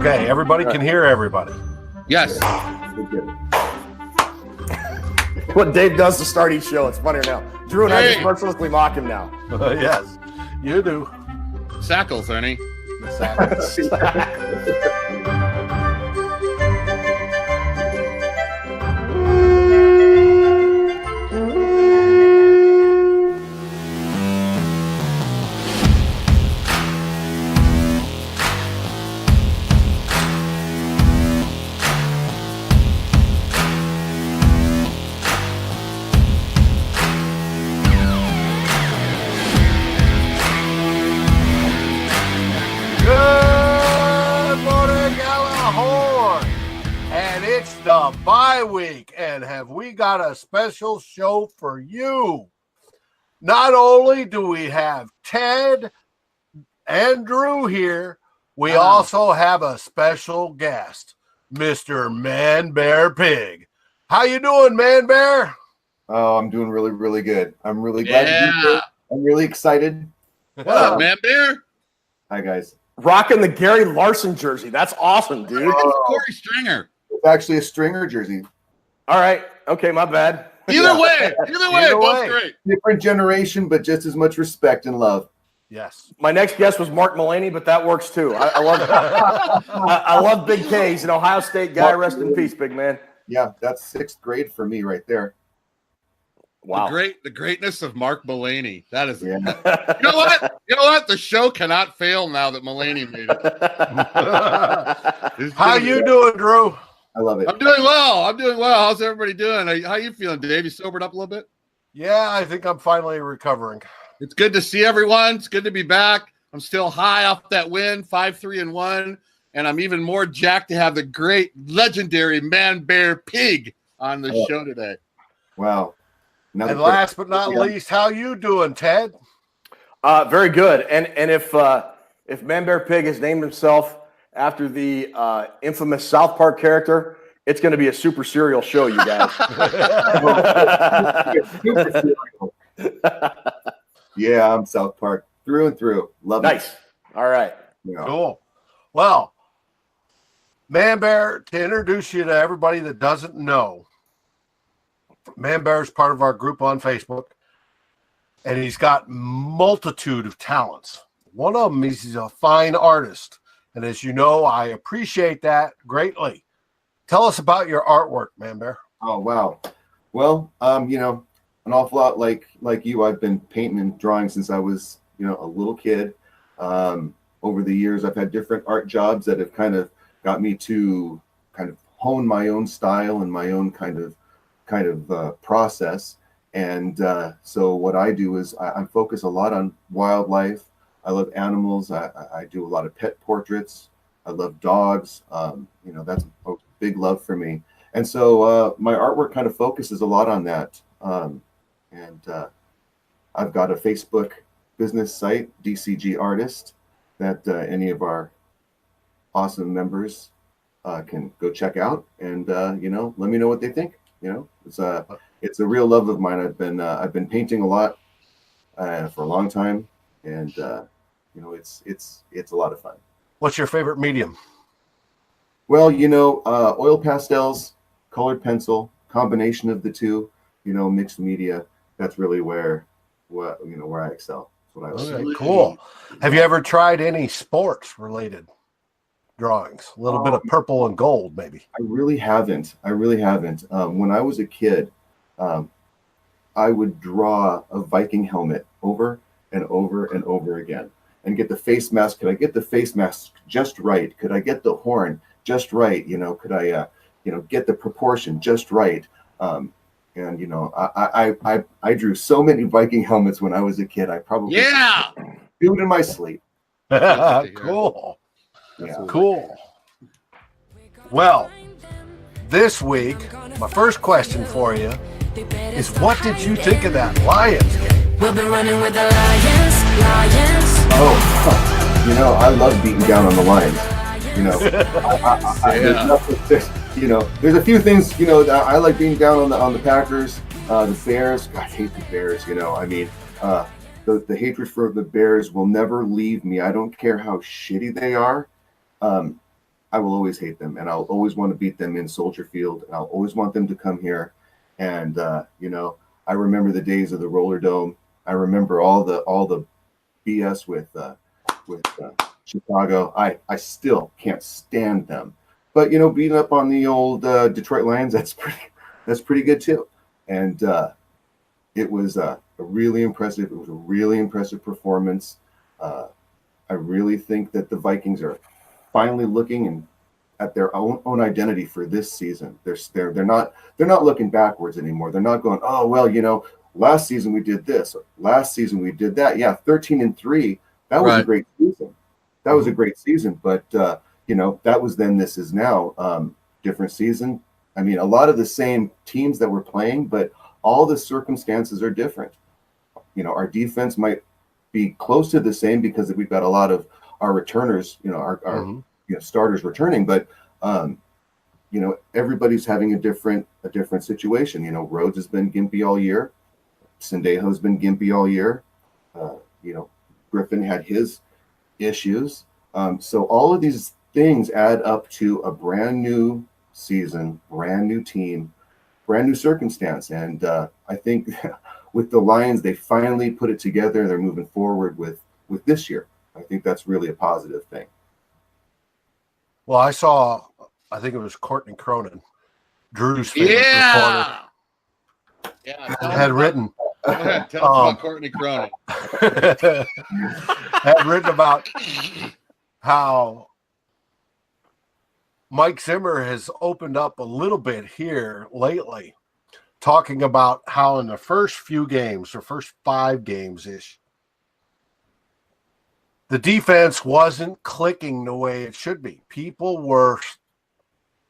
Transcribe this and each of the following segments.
Okay, everybody can hear everybody. Yes. What Dave does to start each show. It's funnier now. Drew and I just mercilessly mock him now. Yes, you do. Sackles, Ernie. The bye week, and have we got a special show for you. Not only do we have Ted and Drew here, we also have a special guest, Mr. Manbear Pig. How you doing, Manbear? Oh, I'm doing really, really good. I'm really glad to be here. I'm really excited. What up, Manbear? Hi, guys. Rocking the Gary Larson jersey. That's awesome, dude. It's Corey Stringer. It's actually a Stringer jersey. All right. Okay, my bad. Either way, both great. Different generation, but just as much respect and love. Yes. My next guest was Mark Mulaney, but that works too. I love I love Big K. He's an Ohio State guy. Rest in peace, big man. Yeah, that's sixth grade for me right there. Wow. The greatness of Mark Mulaney. That is You know what? The show cannot fail now that Mulaney made it. How you doing, Drew? I love it. I'm doing well. How's everybody doing? How you feeling, Dave? You sobered up a little bit? Yeah, I think I'm finally recovering. It's good to see everyone. It's good to be back. I'm still high off that win, 5-3-1, and I'm even more jacked to have the great, legendary Manbear Pig on the show today. Wow. And last but not least, how you doing, Ted? Very good. And if Manbear Pig has named himself after the infamous Southpark character, it's going to be a super serial show, you guys. Yeah, I'm Southpark through and through. Love it. Nice. All right. Yeah. Cool. Well, Manbear, to introduce you to everybody that doesn't know, Manbear is part of our group on Facebook, and he's got multitude of talents. One of them is he's a fine artist. And as you know, I appreciate that greatly. Tell us about your artwork, Manbear. Oh, wow. Well, an awful lot like you, I've been painting and drawing since I was, a little kid. Over the years, I've had different art jobs that have kind of got me to kind of hone my own style and my own kind of process. And so what I do is I focus a lot on wildlife. I love animals. I do a lot of pet portraits. I love dogs. That's a big love for me. And so my artwork kind of focuses a lot on that. I've got a Facebook business site, DCG Artist, that any of our awesome members can go check out and, let me know what they think. It's a real love of mine. I've been painting a lot for a long time. And it's a lot of fun. What's your favorite medium? Well, oil pastels, colored pencil, combination of the two, mixed media. That's really where I excel. That's what I like. Okay, cool. Have you ever tried any sports related drawings? A little bit of purple and gold, maybe. I really haven't. When I was a kid, I would draw a Viking helmet over and over and over again and get the face mask. Could I get the face mask just right? Could I get the horn just right? Could I, get the proportion just right? I drew so many Viking helmets when I was a kid. I probably do it in my sleep. Cool. Yeah. Cool. Well, this week, my first question for you is, what did you think of that Lions game? We'll be running with the Lions. Oh, I love beating down on the Lions. There's a few things, I like beating down on the Packers, the Bears. I hate the Bears, the hatred for the Bears will never leave me. I don't care how shitty they are. I will always hate them, and I'll always want to beat them in Soldier Field, and I'll always want them to come here. And I remember the days of the Roller Dome. I remember all the BS with Chicago. I still can't stand them. But beating up on the old Detroit Lions, that's pretty good too. And it was a really impressive performance. I really think that the Vikings are finally looking at their own identity for this season. They're not looking backwards anymore. They're not going, oh well, last season we did this, or last season we did that. Yeah, 13-3. That was a great season. That was a great season. But that was then. This is now. Different season. I mean, a lot of the same teams that we're playing, but all the circumstances are different. Our defense might be close to the same because we've got a lot of our returners, our starters returning, but everybody's having a different situation. Rhodes has been gimpy all year. Sendejo's been gimpy all year. Griffin had his issues. So all of these things add up to a brand new season, brand new team, brand new circumstance. And I think with the Lions, they finally put it together. They're moving forward with this year. I think that's really a positive thing. Well, I think it was Courtney Cronin, Drew's favorite reporter. Yeah, had written. Go ahead, tell us about Courtney Cronin. Had written about how Mike Zimmer has opened up a little bit here lately, talking about how in the first few games, or first 5 games-ish, the defense wasn't clicking the way it should be. People were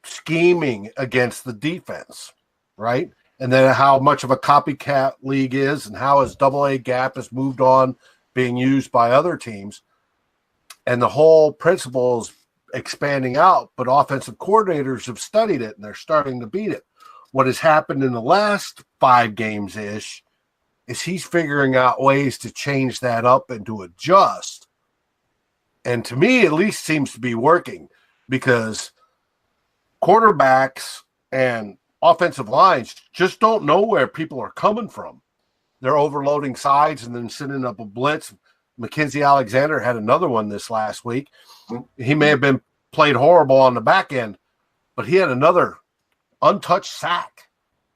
scheming against the defense, right? And then how much of a copycat league is and how his AA gap has moved on being used by other teams. And the whole principle is expanding out, but offensive coordinators have studied it and they're starting to beat it. What has happened in the last 5 games-ish is he's figuring out ways to change that up and to adjust. And to me, at least seems to be working, because quarterbacks and offensive lines just don't know where people are coming from. They're overloading sides and then sending up a blitz. Mackenzie Alexander had another one this last week. He may have been played horrible on the back end, but he had another untouched sack.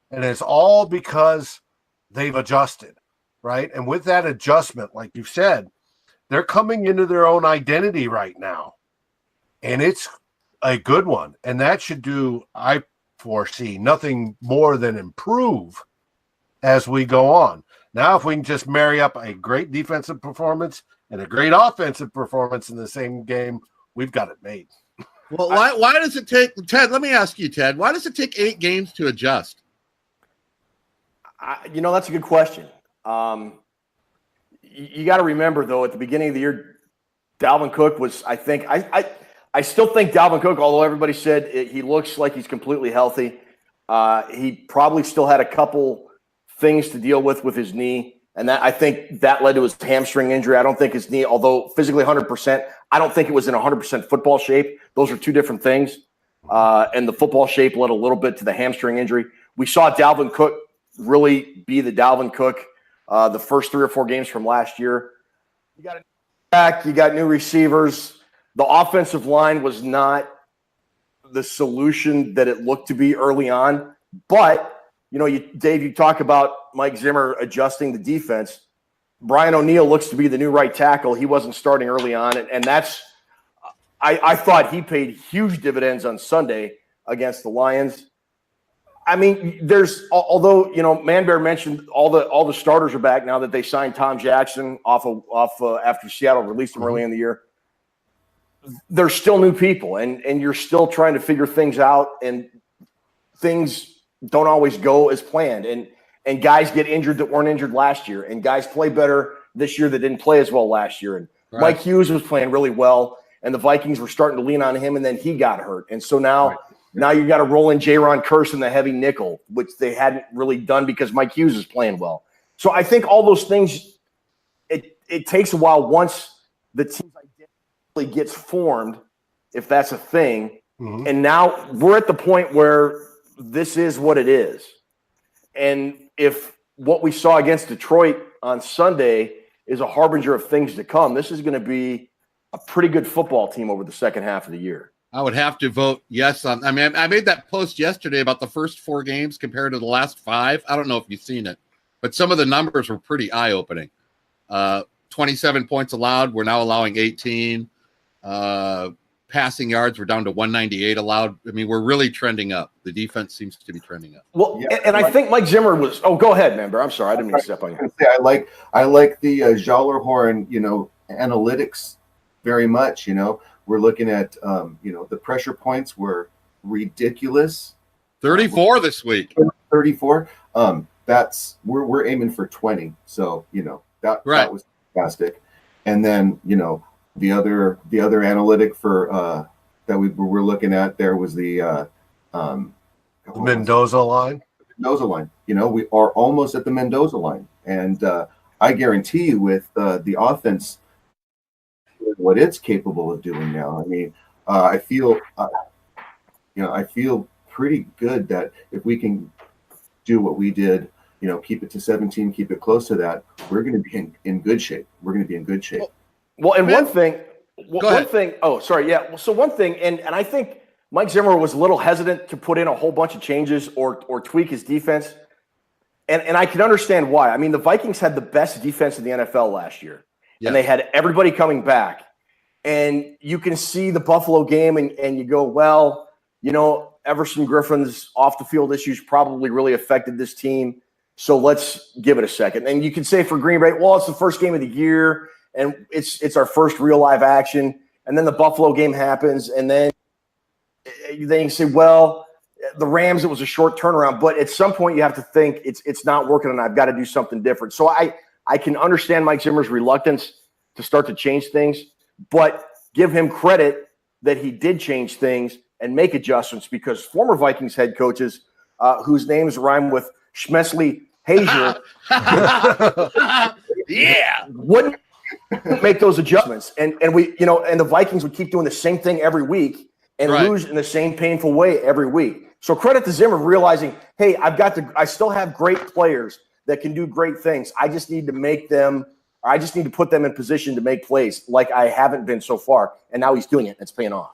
And it's all because they've adjusted, right? And with that adjustment, like you said, they're coming into their own identity right now. And it's a good one. And that should do, I foresee, nothing more than improve as we go on. Now, if we can just marry up a great defensive performance and a great offensive performance in the same game, we've got it made. Well, why does it take, Ted, let me ask you, Ted, why does it take 8 games to adjust? That's a good question. You got to remember, though, at the beginning of the year, Dalvin Cook was, I still think Dalvin Cook, although everybody said he looks like he's completely healthy, he probably still had a couple things to deal with his knee. And I think that led to his hamstring injury. I don't think his knee, although physically 100%, I don't think it was in 100% football shape. Those are two different things. And the football shape led a little bit to the hamstring injury. We saw Dalvin Cook really be the Dalvin Cook the first 3 or 4 games from last year. You got a new back, you got new receivers. The offensive line was not the solution that it looked to be early on. But, Dave, you talk about Mike Zimmer adjusting the defense. Brian O'Neill looks to be the new right tackle. He wasn't starting early on. And that's – I thought he paid huge dividends on Sunday against the Lions. I mean, although Manbear mentioned all the starters are back now that they signed Tom Jackson off after Seattle released him early in the year. There's still new people, and you're still trying to figure things out, and things don't always go as planned. And guys get injured that weren't injured last year, and guys play better this year that didn't play as well last year. And Mike Hughes was playing really well, and the Vikings were starting to lean on him, and then he got hurt. And so now you got to roll in Jaron Curse in the heavy nickel, which they hadn't really done because Mike Hughes is playing well. So I think all those things, it takes a while once the team's identity gets formed, if that's a thing, Mhm. And now we're at the point where this is what it is. And if what we saw against Detroit on Sunday is a harbinger of things to come, this is going to be a pretty good football team over the second half of the year. I would have to vote yes on. I mean, I made that post yesterday about the first 4 games compared to the last 5. I don't know if you've seen it, but some of the numbers were pretty eye-opening. 27 points allowed. We're now allowing 18. Passing yards were down to 198 allowed. I mean, we're really trending up. The defense seems to be trending up. Well, yeah, and I think Mike Zimmer was. Oh, go ahead, Manbear. I'm sorry, I didn't mean to step on you. I like the Gjallarhorn, analytics very much. We're looking at, the pressure points were ridiculous. 34 this week. 34. That's we're aiming for 20. So that was fantastic. And then the other analytic for that we were looking at there was the Mendoza line. Mendoza line. We are almost at the Mendoza line, and I guarantee you, with the offense, what it's capable of doing now. I mean, I feel pretty good that if we can do what we did, keep it to 17, keep it close to that, we're going to be in good shape. We're going to be in good shape. Well, and one thing. Oh, sorry. Yeah. So one thing, and I think Mike Zimmer was a little hesitant to put in a whole bunch of changes or tweak his defense. And I can understand why. I mean, the Vikings had the best defense in the NFL last year. Yeah. And they had everybody coming back. And you can see the Buffalo game and you go, well, Everson Griffin's off the field issues probably really affected this team. So let's give it a second. And you can say for Green Bay, well, it's the first game of the year and it's our first real live action. And then the Buffalo game happens. And then you say, well, the Rams, it was a short turnaround. But at some point you have to think it's not working and I've got to do something different. So I can understand Mike Zimmer's reluctance to start to change things, but give him credit that he did change things and make adjustments, because former Vikings head coaches whose names rhyme with Schmesley Hazier wouldn't make those adjustments. And we, and the Vikings would keep doing the same thing every week and lose in the same painful way every week. So credit to Zimmer realizing, hey, I still have great players that can do great things. I just need to put them in position to make plays like I haven't been so far. And now he's doing it. And it's paying off.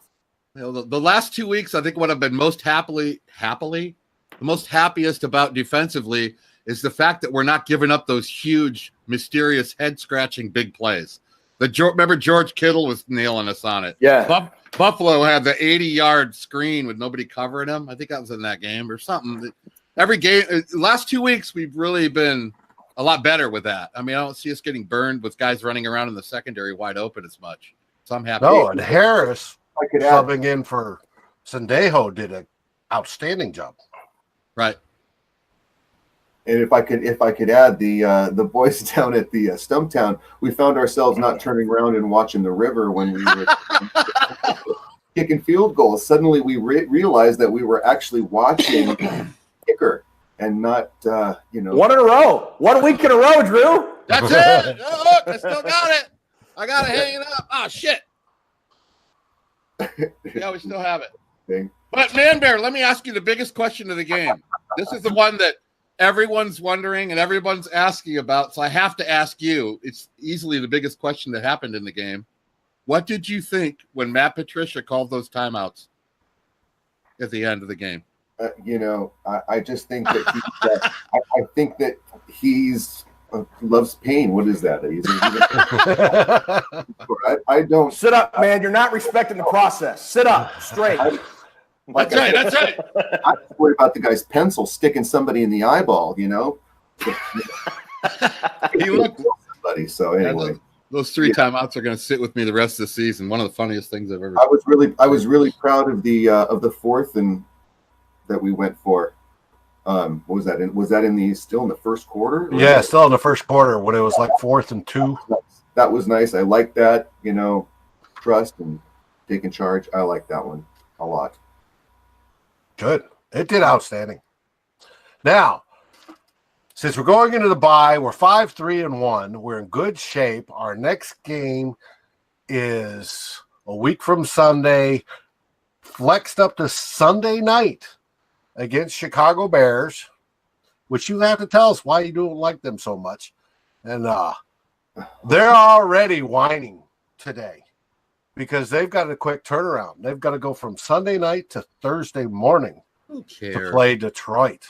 The last 2 weeks, I think what I've been most the most happiest about defensively is the fact that we're not giving up those huge, mysterious, head-scratching big plays. Remember George Kittle was nailing us on it. Yeah. Buffalo had the 80-yard screen with nobody covering him. I think that was in that game or something. Every game, last 2 weeks, we've really been a lot better with that. I mean, I don't see us getting burned with guys running around in the secondary wide open as much. So I'm happy. No, and Harris subbing in for Sendejo did an outstanding job. Right. And if I could add, the boys down at the Stumptown, we found ourselves not turning around and watching the river when we were kicking field goals. Suddenly we realized that we were actually watching kicker and not, 1 in a row. 1 week in a row, Drew. That's it. Oh, look, I still got it. I got it hanging up. Oh, shit. Yeah, we still have it. But, Manbear, let me ask you the biggest question of the game. This is the one that everyone's wondering and everyone's asking about, so I have to ask you. It's easily the biggest question that happened in the game. What did you think when Matt Patricia called those timeouts at the end of the game? I just think that I think that he's loves pain. What is that? I don't sit up, man. You're not respecting the process. Sit up straight. That's right. I'm worried about the guy's pencil sticking somebody in the eyeball. He looked somebody. So anyway, those 3 timeouts are going to sit with me the rest of the season. One of the funniest things I've ever. I was really proud of the fourth and that we went for. What was that? Was that still in the first quarter? Yeah, still in the first quarter when it was like 4th and 2. That was nice. I like that. Trust and taking charge. I like that one a lot. Good. It did outstanding. Now, since we're going into the bye, we're 5-3-1. We're in good shape. Our next game is a week from Sunday. flexed up to Sunday night against Chicago Bears, which you have to tell us why you don't like them so much. And they're already whining today because they've got a quick turnaround. They've got to go from Sunday night to Thursday morning to play Detroit.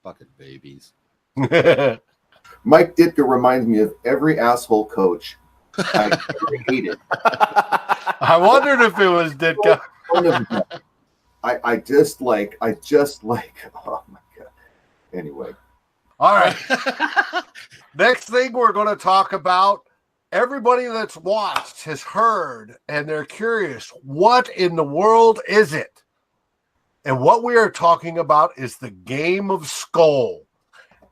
Fucking babies. Mike Ditka reminds me of every asshole coach I ever hated. I wondered if it was Ditka. I just like, oh my God. Anyway. All right. Next thing we're going to talk about, everybody that's watched has heard and they're curious, what in the world is it? And what we are talking about is the game of Skull.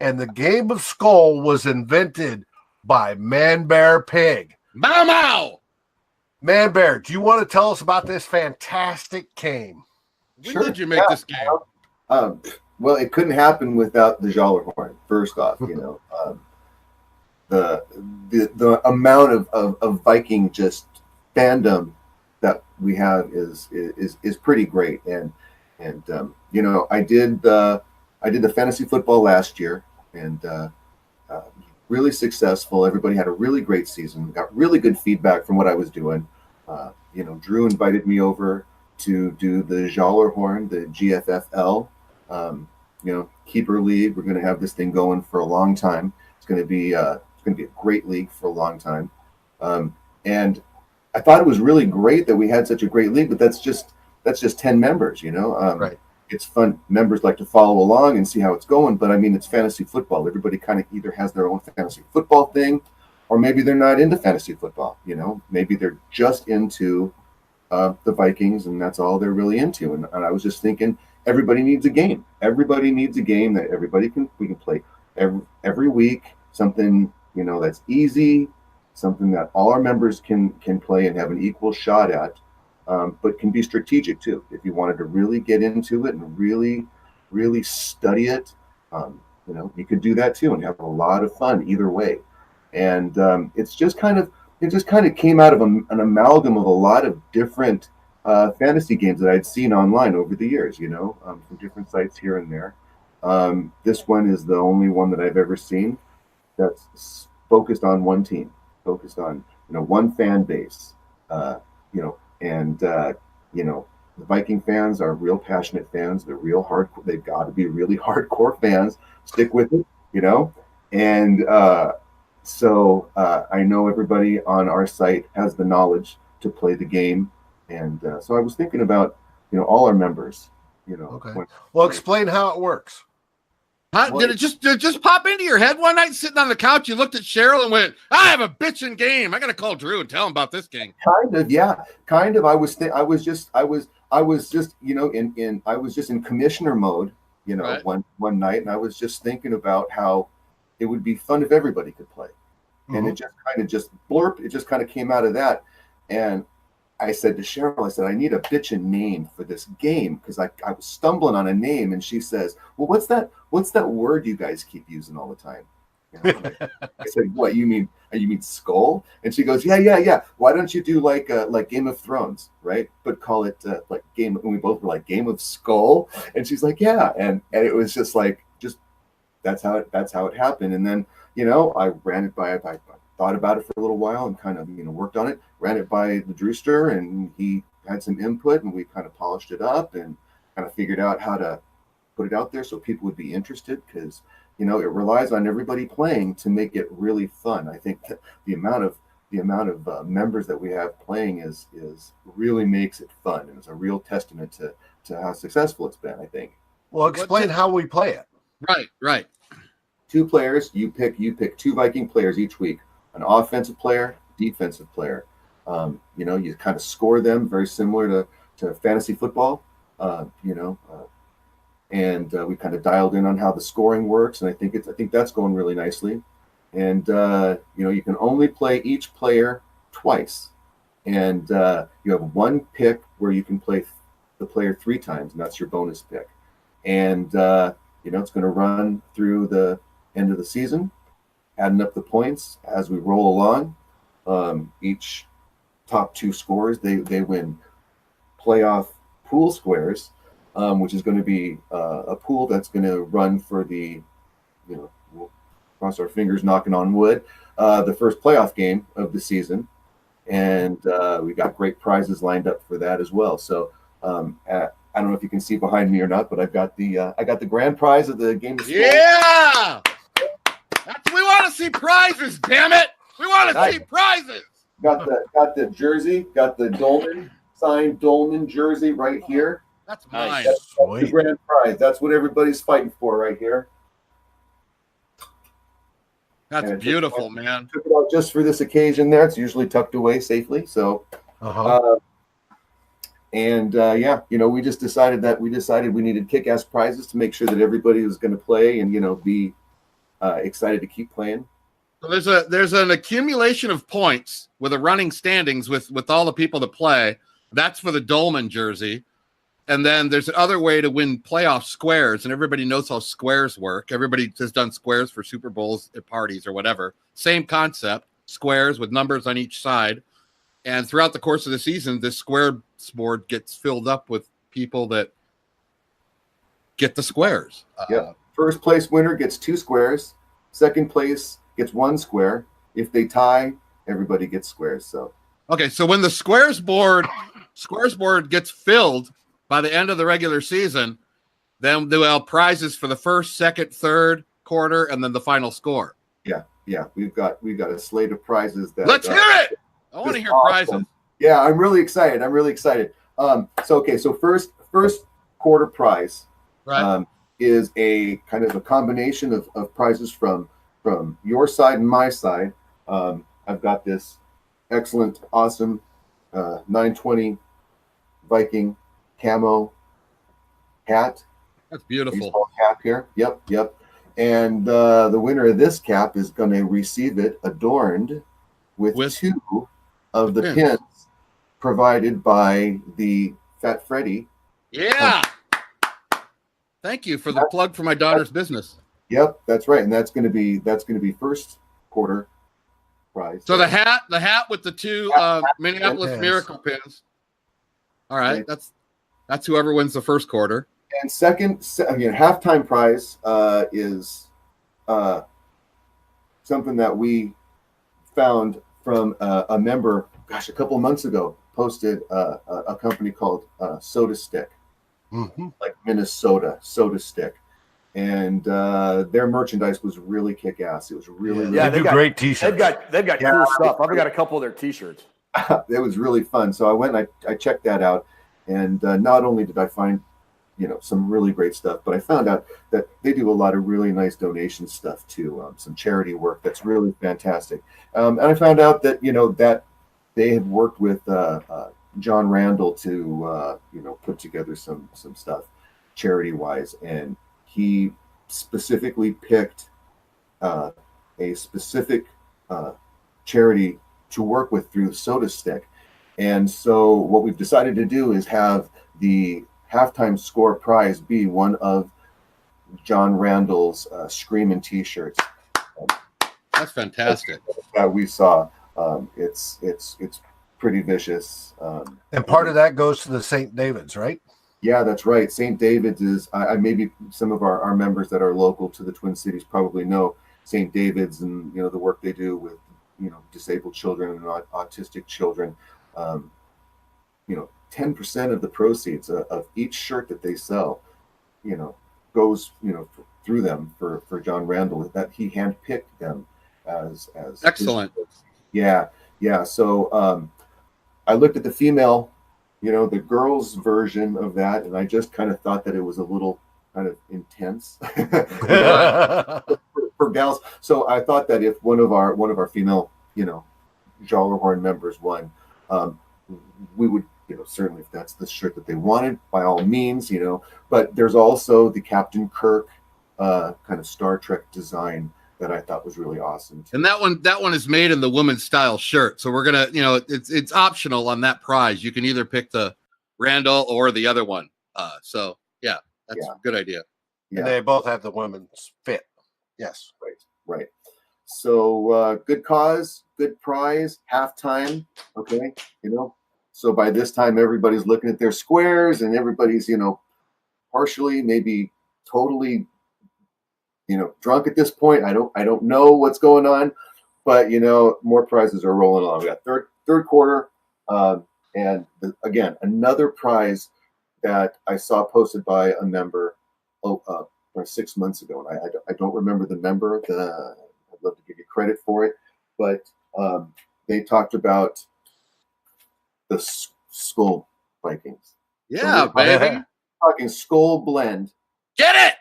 And the game of Skull was invented by Manbear Pig. Bow Mow! Manbear, do you want to tell us about this fantastic game? When did you make this game? Well, it couldn't happen without the Gjallarhorn. First off, the amount of Viking just fandom that we have is pretty great. And I did the fantasy football last year, and really successful. Everybody had a really great season. Got really good feedback from what I was doing. Drew invited me over to do the Gjallarhorn, the GFFL. Keeper league. We're going to have this thing going for a long time. It's going to be a great league for a long time. And I thought it was really great that we had such a great league, but that's just 10 members, Right. It's fun. Members like to follow along and see how it's going, but I mean, it's fantasy football. Everybody kind of either has their own fantasy football thing, or maybe they're not into fantasy football. Maybe they're just into the Vikings, and that's all they're really into. And I was just thinking, everybody needs a game. Everybody needs a game that we can play every week. Something that's easy, something that all our members can play and have an equal shot at, but can be strategic too. If you wanted to really get into it and really, really study it, you could do that too and have a lot of fun either way. And it just kind of came out of an amalgam of a lot of different fantasy games that I'd seen online over the years, from different sites here and there. This one is the only one that I've ever seen that's focused on one team, focused on one fan base, the Viking fans are real passionate fans. They're real hardcore. They've got to be really hardcore fans. Stick with it, and so I know everybody on our site has the knowledge to play the game, and so I was thinking about all our members. Okay. Well, explain how it works. Did it just pop into your head one night sitting on the couch? You looked at Cheryl and went, "I have a bitchin' game. I got to call Drew and tell him about this game." Kind of, yeah. Kind of. I was just in commissioner mode, Right. one night, and I was just thinking about how it would be fun if everybody could play. And it just kind of came out of that. And I said to Cheryl, I need a bitchin' name for this game, because I was stumbling on a name, and she says, "Well, what's that word you guys keep using all the time?" I said, "What, you mean skull?" And she goes, "Yeah. Why don't you do like Game of Thrones, right? But call it like Game." And we both were like, "Game of Skull." And she's like, "Yeah." And it was just that's how it happened. And then I ran it by. I thought about it for a little while and kind of worked on it. Ran it by the Drewster, and he had some input, and we kind of polished it up and kind of figured out how to put it out there so people would be interested, because it relies on everybody playing to make it really fun. I think that the amount of members that we have playing is really makes it fun, and it's a real testament to how successful it's been, I think. Well, explain how we play it. Right. 2 players. You pick 2 Viking players each week, an offensive player, defensive player. You kind of score them, very similar to fantasy football. And we kind of dialed in on how the scoring works, and I think that's going really nicely. And you can only play each player twice, and you have 1 pick where you can play the player 3 times, and that's your bonus pick. And it's going to run through the end of the season, adding up the points as we roll along. Each top 2 scores, they win playoff pool squares, which is going to be a pool that's going to run for the, we'll cross our fingers, knocking on wood, the first playoff game of the season. And we got great prizes lined up for that as well. So I don't know if you can see behind me or not, but I got the grand prize of the game of school. Yeah, we want to see prizes. Damn it, we want to see prizes. Got the jersey, got the Dolman signed Dolman jersey right here. That's mine. That's the grand prize. That's what everybody's fighting for right here. That's beautiful, man. Took it out just for this occasion. There, it's usually tucked away safely. So, we just decided we needed kick-ass prizes to make sure that everybody was going to play and be excited to keep playing. So there's an accumulation of points with a running standings with all the people that play. That's for the Dolman jersey. And then there's another way to win playoff squares, and everybody knows how squares work. Everybody has done squares for Super Bowls at parties or whatever. Same concept, squares with numbers on each side. And throughout the course of the season, this square board gets filled up with people that get the squares. First place winner gets 2 squares. Second place gets 1 square. If they tie, everybody gets squares. So okay, so when the squares board gets filled by the end of the regular season, then they'll have prizes for the first, second, third quarter, and then the final score. Yeah. We've got a slate of prizes that. Let's hear it. I want to hear prizes. Yeah, I'm really excited. So first quarter prize, right, is a kind of a combination of prizes from your side and my side. I've got this excellent, awesome 920 Viking camo hat. That's beautiful. Baseball cap here. Yep. And the winner of this cap is going to receive it adorned with 2 of the pins provided by the Fat Freddy. Yeah. Thank you for the plug for my daughter's business. Yep, that's right, and that's going to be first quarter prize. So the hat with the 2 Minneapolis Miracle pins. All right, that's whoever wins the first quarter. And halftime prize is something that we found from a member, a couple of months ago, posted a company called Soda Stick, like Minnesota Soda Stick. And their merchandise was really kick-ass. It was really they do great T-shirts. They've got cool stuff. I've got a couple of their T-shirts. It was really fun. So I went and I checked that out, and not only did I find some really great stuff, but I found out that they do a lot of really nice donation stuff too, some charity work that's really fantastic. And I found out that that they had worked with John Randall to put together some stuff charity wise, and he specifically picked a specific charity to work with through Soda Stick. And so what we've decided to do is have the halftime score prize be one of John Randall's Screamin' T-shirts. That's fantastic. That we saw. It's pretty vicious. And part of that goes to the St. David's, right? Yeah, that's right. St. David's is, I maybe some of our members that are local to the Twin Cities probably know St. David's and the work they do with disabled children and autistic children. 10% of the proceeds of each shirt that they sell, goes through them for John Randall, that he handpicked them as excellent. Yeah. So I looked at the female, the girls' version of that, and I just kind of thought that it was a little kind of intense for gals. So I thought that if one of our female, Gjallarhorn members won, we would, certainly if that's the shirt that they wanted, by all means, but there's also the Captain Kirk kind of Star Trek design that I thought was really awesome too. And that one is made in the woman's style shirt. So we're gonna, it's optional on that prize. You can either pick the Randall or the other one. So yeah, that's a good idea. Yeah. And they both have the women's fit. Yes. Right. So good cause, good prize, halftime. Okay, So by this time, everybody's looking at their squares, and everybody's, partially, maybe totally, drunk at this point. I don't know what's going on, but more prizes are rolling along. We got third quarter, and again, another prize that I saw posted by a member 6 months ago, and I don't remember the member. I'd love to give you credit for it, but they talked about the Skull Vikings. Yeah, So baby. Talking Skull Blend. Get it.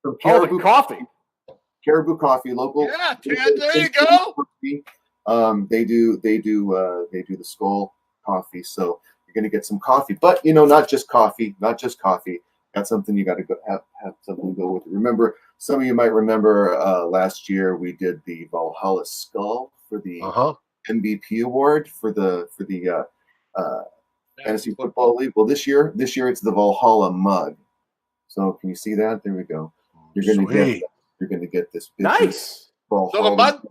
From The coffee. Caribou Coffee, local. Yeah, Ted, there you go. They do the Skull coffee, so you're gonna get some coffee, but not just coffee. That's something you got to go have something to go with it. Remember, some of you might remember last year we did the Valhalla Skull for the MVP award for the Fantasy Football League. Well, this year it's the Valhalla mug. So can you see that? There we go. You're gonna get this Nice. So the mug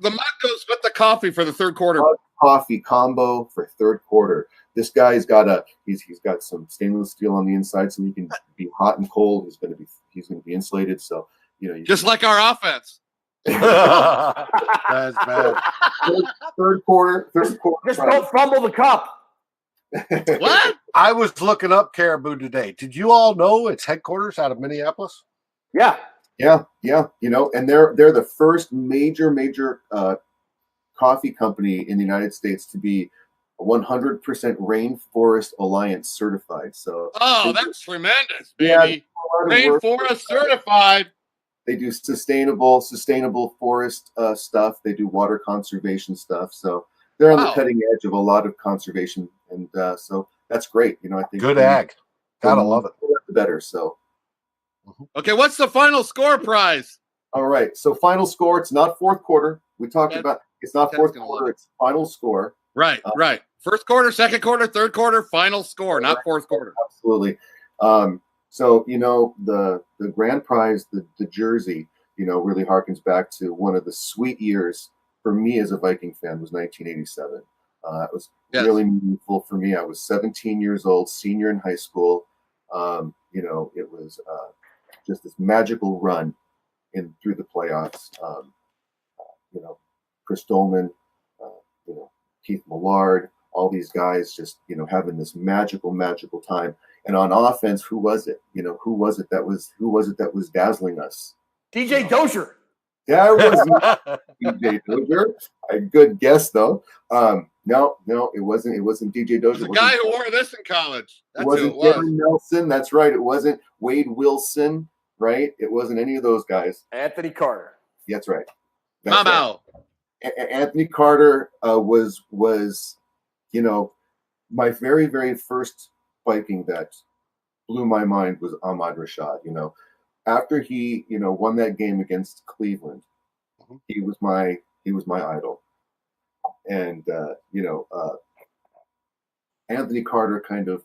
goes with the coffee for the third quarter. Coffee combo for third quarter. This guy's got he's got some stainless steel on the inside, so he can be hot and cold. He's gonna be insulated. So just like our offense. That's bad. Third quarter. Just don't fumble the cup. What? I was looking up Caribou today. Did you all know its headquarters out of Minneapolis? Yeah. Yeah. And they're the first major coffee company in the United States to be 100% Rainforest Alliance certified. So that's tremendous, baby. Yeah, Rainforest certified. They do sustainable forest stuff. They do water conservation stuff. So they're on the cutting edge of a lot of conservation, and so that's great. I think good ag. Gotta love it. The better. So. Okay, what's the final score prize? All right. So final score. It's not fourth quarter. We talked about it's not fourth quarter. It's final score. Right. First quarter, second quarter, third quarter, final score, not fourth quarter. Absolutely. So the grand prize, the jersey, really harkens back to one of the sweet years for me as a Viking fan was 1987. It was really meaningful for me. I was 17 years old, senior in high school. It was just this magical run through the playoffs. Chris Dolman, Keith Millard, all these guys just having this magical time. And on offense, who was it? Who was it that was dazzling us? DJ Dozier. Yeah, it was DJ Dozier. A good guess though. No, it wasn't. It wasn't DJ Dozier. The guy who wore this in college. It wasn't Darren Nelson. That's right. It wasn't Wade Wilson. Right. It wasn't any of those guys. Anthony Carter. That's right. Right. Anthony Carter was my very, very first Viking that blew my mind was Ahmad Rashad. After he won that game against Cleveland, he was my idol, and Anthony Carter kind of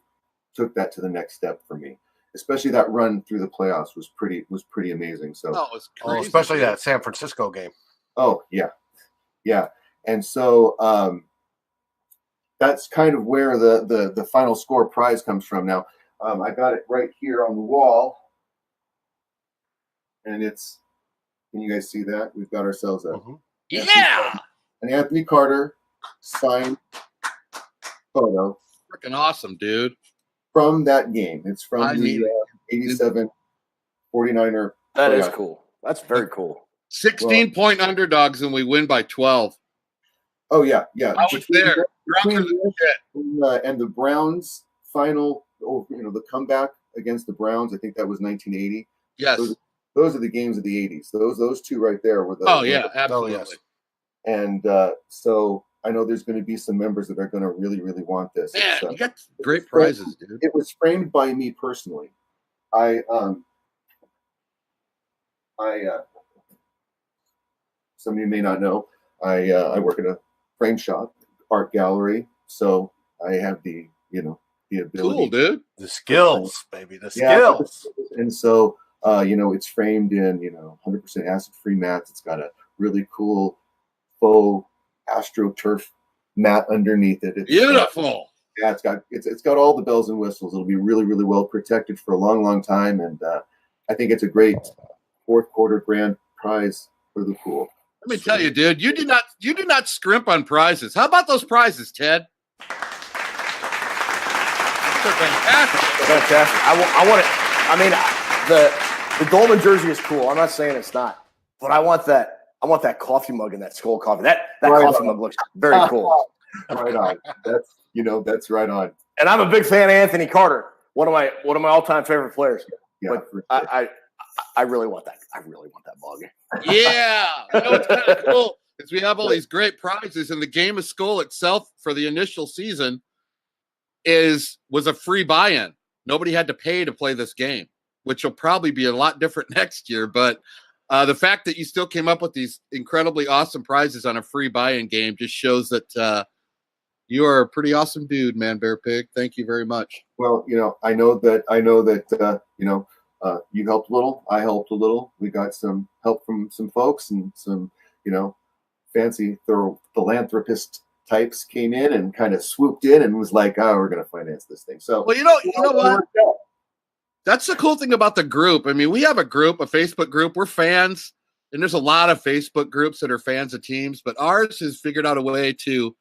took that to the next step for me. Especially that run through the playoffs was pretty amazing. So, it was crazy. Especially that San Francisco game. Oh yeah, and so that's kind of where the final score prize comes from. Now, I got it right here on the wall, and it's. Can you guys see that? We've got ourselves an Anthony Carter signed photo. Freaking awesome, dude. From that game. It's from the 87 49er. That is cool. That's very cool. 16-point underdogs, and we win by 12. Oh, yeah. I was there. And the Browns final, the comeback against the Browns, I think that was 1980. Yes. Those are the games of the 80s. Those two right there were the. Oh, yeah, absolutely. Yes. And so I know there's going to be some members that are going to really, really want this. Man, you got great prizes, dude. It was framed by me personally. Some of you may not know, I work at a frame shop, art gallery, so I have the ability. Cool, dude. The skills, baby. The skills. And so it's framed in 100% acid-free mats. It's got a really cool faux AstroTurf mat underneath it. It's beautiful. Yeah, it's got all the bells and whistles. It'll be really, really well protected for a long, long time, and I think it's a great fourth quarter grand prize for the pool. Let me tell you, dude, you do not scrimp on prizes. How about those prizes, Ted? They're fantastic. Fantastic. I want it. I mean, the Dolman jersey is cool. I'm not saying it's not, but I want that coffee mug and that skull coffee. That Right coffee on. mug looks very cool. Right on. That's right on. And I'm a big fan of Anthony Carter, one of my all-time favorite players. Yeah, But for sure. I really want that. I really want that mug. Yeah. You know what's kind of cool is we have all these great prizes, and the game of Skull itself for the initial season was a free buy-in. Nobody had to pay to play this game, which will probably be a lot different next year. But the fact that you still came up with these incredibly awesome prizes on a free buy-in game just shows that you are a pretty awesome dude, Manbear Pig. Thank you very much. Well, I know that you helped a little. I helped a little. We got some help from some folks, and some fancy philanthropist types came in and kind of swooped in and was like, "Oh, we're going to finance this thing." So, Well, you know what? That's the cool thing about the group. I mean, we have a Facebook group. We're fans, and there's a lot of Facebook groups that are fans of teams, but ours has figured out a way to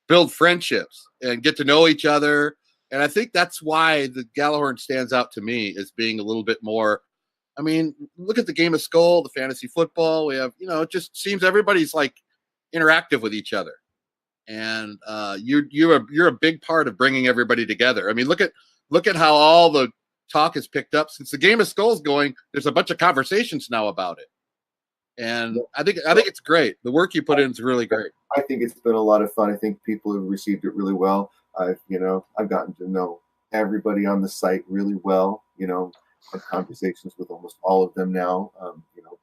build friendships and get to know each other. And I think that's why the Gjallarhorn stands out to me as being a little bit more. I mean, look at the game of Skull, the fantasy football. We have, it just seems everybody's like interactive with each other. And you're a big part of bringing everybody together. I mean, look at how all the talk has picked up since the game of Skull's going. There's a bunch of conversations now about it. And I think it's great. The work you put in is really great. I think it's been a lot of fun. I think people have received it really well. I've gotten to know everybody on the site really well. Have conversations with almost all of them now,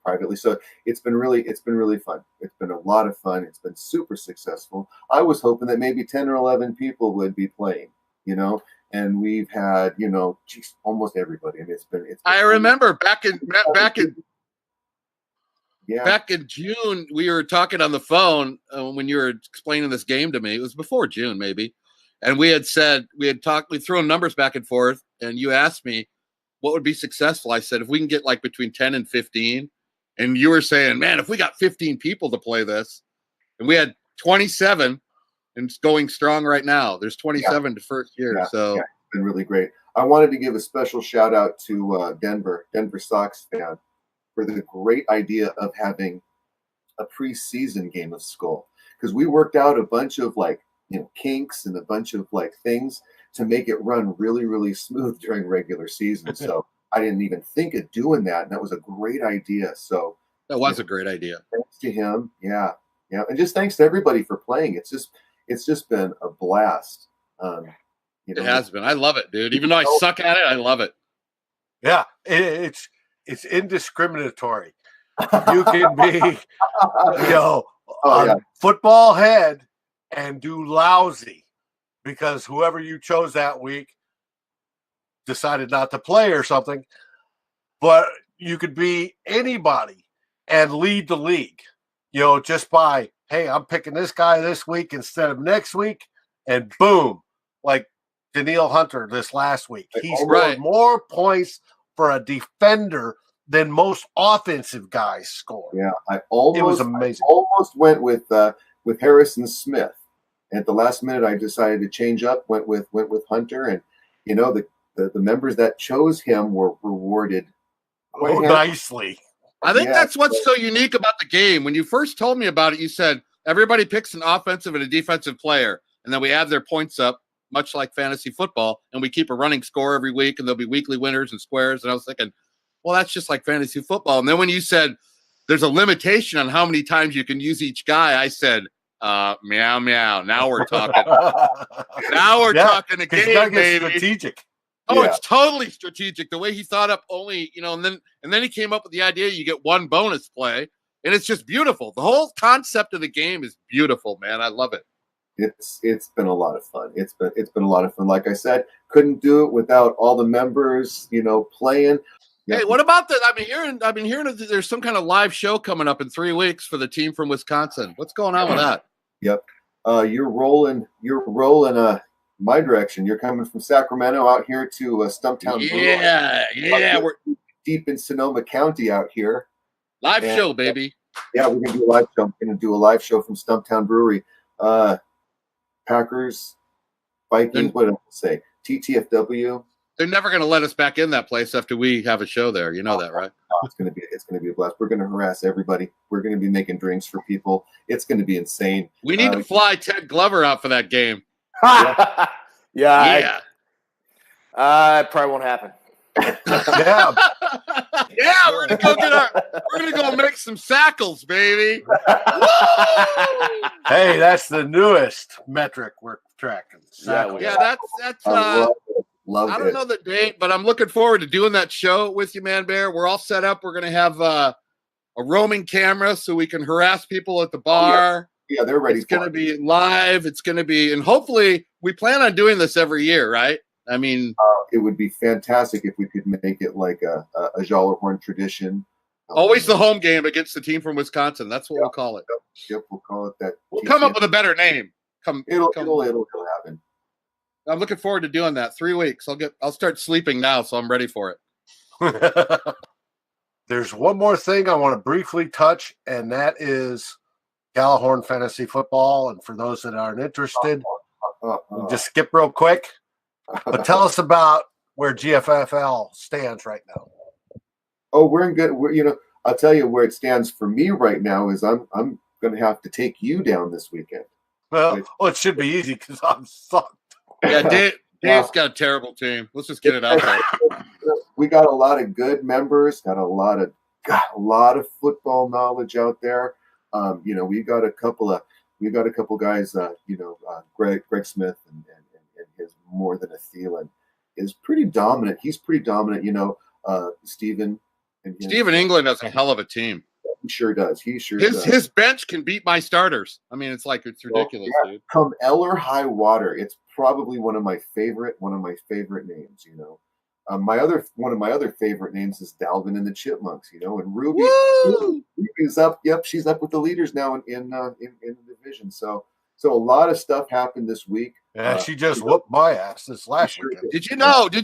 privately. So it's been really fun. It's been a lot of fun. It's been super successful. I was hoping that maybe 10 or 11 people would be playing, and we've had, almost everybody. I mean, it's been I remember back in yeah. Back in June, we were talking on the phone when you were explaining this game to me. It was before June, maybe. And we had thrown numbers back and forth, and you asked me what would be successful. I said, if we can get like between 10 and 15, and you were saying, man, if we got 15 people to play this, and we had 27, and it's going strong right now. There's 27 to first year. So it's been really great. I wanted to give a special shout out to Denver Sox fan for the great idea of having a preseason game of Skull, because we worked out a bunch of kinks and a bunch of things to make it run really, really smooth during regular season. So I didn't even think of doing that, and that was a great idea. So that was a great idea. Thanks to him, yeah, and just thanks to everybody for playing. It's just been a blast. It has been. I love it, dude. Even though I suck at it, I love it. Yeah, it's indiscriminatory. You can be, football head and do lousy because whoever you chose that week decided not to play or something. But you could be anybody and lead the league, just by, hey, I'm picking this guy this week instead of next week. And boom, like Daniil Hunter this last week. He scored more points for a defender than most offensive guys score. Yeah, it was amazing. I almost went with Harrison Smith. At the last minute, I decided to change up. Went with Hunter, and the members that chose him were rewarded quite nicely. I think that's what's so unique about the game. When you first told me about it, you said everybody picks an offensive and a defensive player, and then we add their points up, much like fantasy football, and we keep a running score every week, and there'll be weekly winners and squares. And I was thinking, well, that's just like fantasy football. And then when you said there's a limitation on how many times you can use each guy, I said, meow, meow. Now we're talking. Now we're talking a game, baby. Strategic. Oh, it's totally strategic. The way he thought up only, and then he came up with the idea you get one bonus play, and it's just beautiful. The whole concept of the game is beautiful, man. I love it. It's been a lot of fun. It's been a lot of fun. Like I said, couldn't do it without all the members, playing. Hey, what about that? I've been hearing that there's some kind of live show coming up in 3 weeks for the team from Wisconsin. What's going on with that? Yep. You're rolling my direction. You're coming from Sacramento out here to Stumptown. Yeah. We're deep in Sonoma County out here. Live show, baby. Yeah, we're gonna do a live show. I'm gonna do a live show from Stumptown Brewery. Packers, Vikings. What did I say? TTFW. They're never going to let us back in that place after we have a show there. You know that, right? It's gonna be a blast. We're gonna harass everybody. We're gonna be making drinks for people. It's gonna be insane. We need to fly Ted Glover out for that game. Yeah. It probably won't happen. Yeah. Yeah, we're gonna go make some sackles, baby. Hey, that's the newest metric we're tracking. Yeah, that's Love I don't know the date, but I'm looking forward to doing that show with you, Manbear. We're all set up. We're gonna have a roaming camera so we can harass people at the bar. Yeah, they're ready. It's gonna be live. It's gonna be, and hopefully we plan on doing this every year, right? I mean, it would be fantastic if we could make it like a Gjallarhorn tradition. Always the home game against the team from Wisconsin. That's what we'll call it. Yep, we'll call it that. We'll come up with a better name. It'll happen. I'm looking forward to doing that. 3 weeks. I'll start sleeping now, so I'm ready for it. There's one more thing I want to briefly touch, and that is Gjallarhorn fantasy football. And for those that aren't interested, we'll just skip real quick. But tell us about where GFFL stands right now. Oh, we're in good. I'll tell you where it stands for me right now is I'm going to have to take you down this weekend. Well, it should be easy because I'm sucked. Yeah, Dave's got a terrible team. Let's just get it out there. We got a lot of good members. Got a lot of football knowledge out there. We got a couple guys. Greg Smith and his More Than a Thielen is pretty dominant. He's pretty dominant. Stephen England has a hell of a team. He sure does. Does. His bench can beat my starters. I mean, it's ridiculous, dude. Come hell or high water, it's probably one of my favorite names. One of my other favorite names is Dalvin and the Chipmunks. And Ruby's up. Yep, she's up with the leaders now in the division. So a lot of stuff happened this week. Yeah, she just whooped my ass this last weekend. Did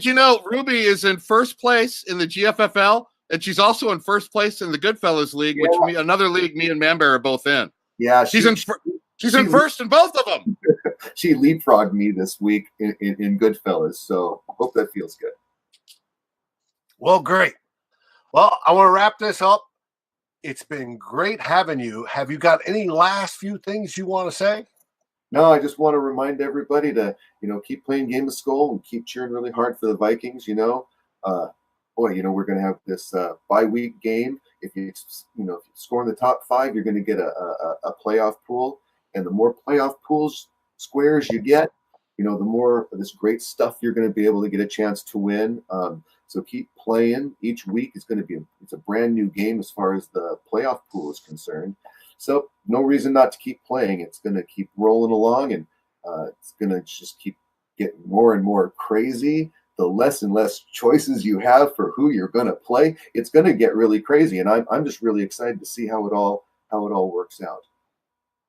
you know Ruby is in first place in the GFFL? And she's also in first place in the Goodfellas League, which another league me and Manbear are both in. Yeah, she's in first in both of them. She leapfrogged me this week in Goodfellas, so hope that feels good. Well, great. Well, I want to wrap this up. It's been great having you. Have you got any last few things you want to say? No, I just want to remind everybody to keep playing Game of Skull and keep cheering really hard for the Vikings. We're going to have this bye-week game. If you score in the top 5, you're going to get a playoff pool. And the more playoff pools squares you get, the more of this great stuff you're going to be able to get a chance to win. So keep playing. Each week is going to be it's a brand new game as far as the playoff pool is concerned. So no reason not to keep playing. It's going to keep rolling along, and it's going to just keep getting more and more crazy. The less and less choices you have for who you're going to play, it's going to get really crazy. And I'm just really excited to see how it all works out.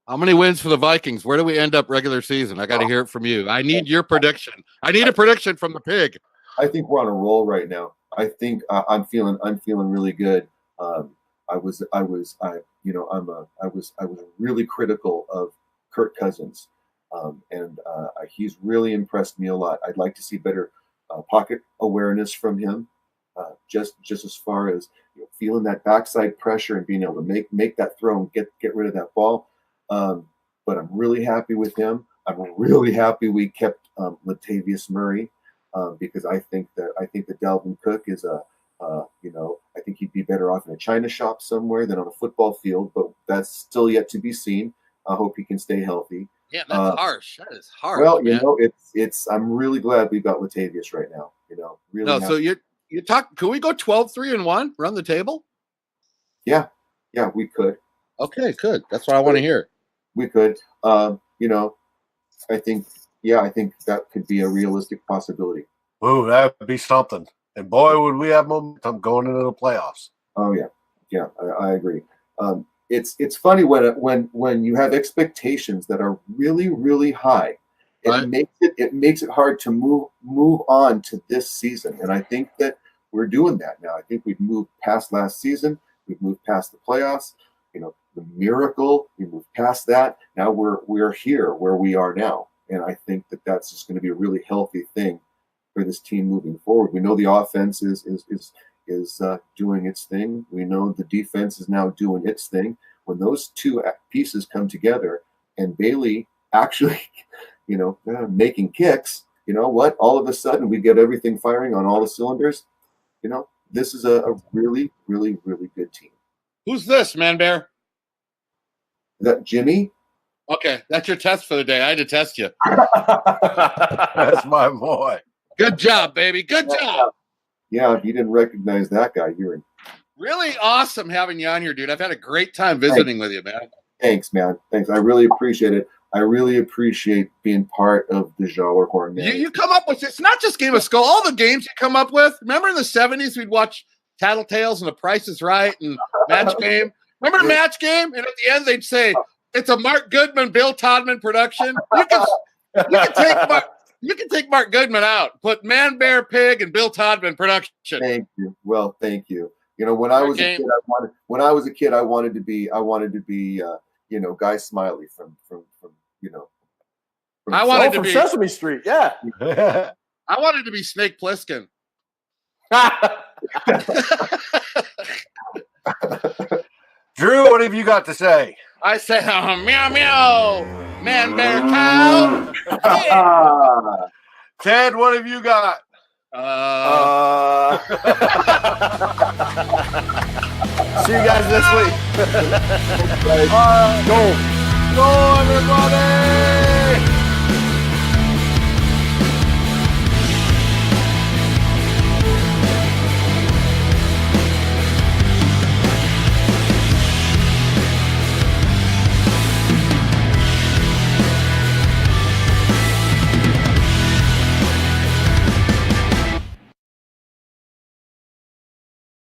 How many wins for the Vikings? Where do we end up regular season? I got to hear it from you. I need your prediction. I need a prediction from the pig. I think we're on a roll right now. I think I'm feeling really good. I was really critical of Kirk Cousins, and he's really impressed me a lot. I'd like to see better pocket awareness from him, just as far as feeling that backside pressure and being able to make that throw and get rid of that ball. But I'm really happy with him. I'm really happy we kept Latavius Murray because I think that Dalvin Cook is I think he'd be better off in a china shop somewhere than on a football field, but that's still yet to be seen. I hope he can stay healthy. Yeah, that's harsh. That is harsh. Well, man. It's. I'm really glad we've got Latavius right now. Really. No, so you talk. Can we go 12-3-1? Run the table. Yeah, we could. Okay, good. That's what I want to hear. We could. I think that could be a realistic possibility. Ooh, that would be something. And boy, would we have momentum going into the playoffs. Oh yeah, I agree. It's funny when you have expectations that are really, really high, Right. it makes it hard to move on to this season. And I think that we're doing that now. I think we've moved past last season. We've moved past the playoffs. The miracle. We moved past that. Now we're here where we are now, and I think that that's just going to be a really healthy thing for this team moving forward. We know the offense is doing its thing. We know the defense is now doing its thing. When those two pieces come together, and Bailey actually, making kicks, you know what? All of a sudden, we get everything firing on all the cylinders. This is a really, really, really good team. Who's this, Manbear? Is that Jimmy? Okay, that's your test for the day. I had to test you. That's my boy. Good job, baby. Good job. Yeah, if you didn't recognize that guy, you're in. Really awesome having you on here, dude. I've had a great time visiting with you, man. Thanks, man. Thanks. I really appreciate it. I really appreciate being part of the Gjallarhorn, man. You come up with, it's not just Game of Skull, all the games you come up with. Remember in the 70s, we'd watch Tattletales and The Price is Right and Match Game? Remember Match Game? And at the end, they'd say, it's a Mark Goodman, Bill Todman production. You can take Mark Goodman out. Put Manbear Pig and Bill Todman production. Thank you. Well, thank you. When I was a kid, I wanted to be Guy Smiley from I wanted to from be Sesame Street. Yeah. I wanted to be Snake Plissken. Drew, what have you got to say? I say, meow, meow, Manbear cow. Ted, what have you got? See you guys this week. Go, everybody!